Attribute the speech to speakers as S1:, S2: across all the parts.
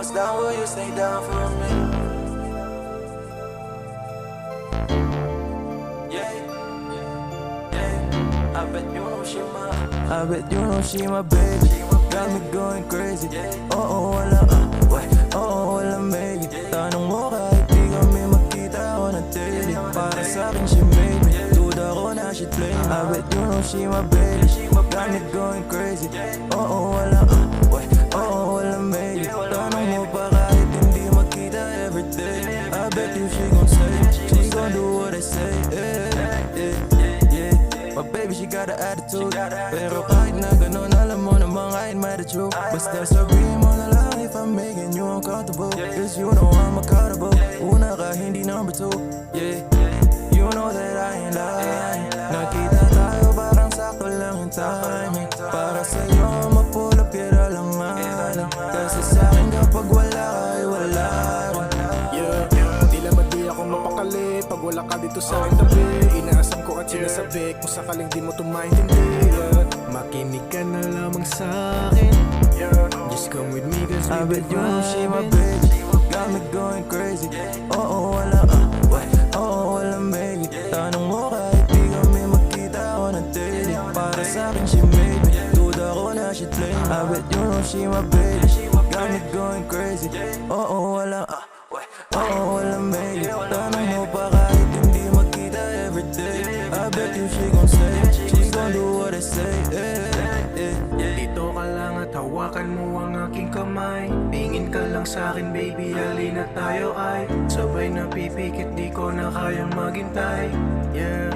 S1: was down, will you stay down for me? Yeah, yeah. I bet you know she my baby. Got me going crazy. Oo, wala wala maybe. Tanong mo kahit di kami magkita ako na daily. Para sa'kin she made me. Duda ko na she play me. I bet you know she my baby. Got me going crazy. Oo, wala wala maybe. Tanong mo pa kahit hindi magkita everyday. I bet you she gon' say, she gon' do what I say. My baby, she got an attitude. Pero kahit na ganun, alam mo namang I ain't mad at you. Basta sabihin mo na lang if I'm making you uncomfortable. Cause you know I'm accountable. Una ka, hindi number 2. Yeah, you know that I ain't lying. Nakita tayo, parang sakto lang yung timing. Para sa'yo, ma-pull up, yara lang alam. Kasi sa'kin kapag wala ka, ay wala rin.
S2: Di naman di ako mapakali pag wala ka dito sa aking tabi. Inaasam ko at sinasabi kung sakaling di mo ito maintindihan. Makinig ka na lamang sa'kin. Just come with me cause
S1: I
S2: we
S1: bet
S2: be
S1: you know she my
S2: vibing.
S1: baby. Got me going crazy. Oo, wala wala maybe. Tanong mo kahit di kami magkita ako na daily. Para sa'kin she made me. Duda ko na she play me. I bet you know she my baby. Got me going crazy. Oo, wala wala maybe. Tanong mo pa kahit hindi magkita everyday. I bet you she gon' say, she gon' do what I say.
S2: Dito ka lang at hawakan mo ang aking kamay. Tingin ka lang sa'kin baby, halina tayo ay sabay na pipikit, di ko na kayang maghintay. Yeah,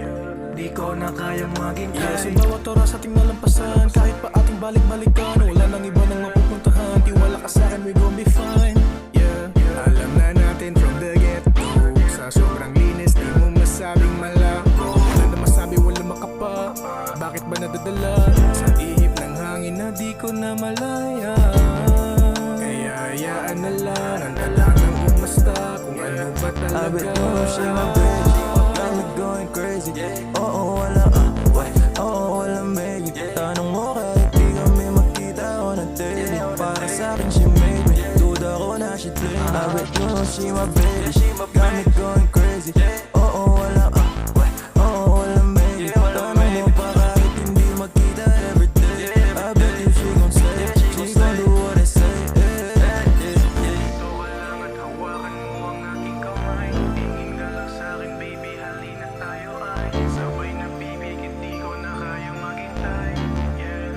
S2: di ko na kayang maghintay. Sa bawat oras ating nalampasan, kahit pa ating balik-balikan, wala nang iba nang mapupuntahan. Tiwala ka sa'kin, we gon' be fine. Yeah, alam na natin from the get-go. Sa sobrang linis, di mo masabing malako. Wala na masabi, wala makapa. Bakit ba nadadala sa ihip ng hangin na di ko na malaya? Kaya hayaan na lang ang talagang umasta kung ano ba
S1: I
S2: talaga.
S1: bet you know she my baby. Got me going crazy. Oo, wala wala maybe. Tanong mo kahit di kami magkita ako na daily. Para sa'kin she made me. Duda ko na she play me. I bet you know she my baby. Got me going crazy. Oo, wala wala maybe. Tanong mo pa kahit hindi magkita everyday. I bet you she gon' say, she gon' do what I say.
S2: Dito ka lang at hawakan mo ang aking kamay. Tingin ka lang sa'kin baby, halina tayo ay sabay na pipikit, di ko na kayang maghintay. Yeah,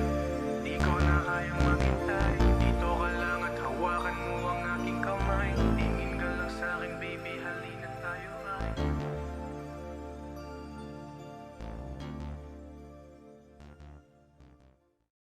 S2: di ko na kayang maghintay. Dito ka lang at hawakan mo ang aking kamay. Tingin ka lang sa'kin baby, halina tayo ay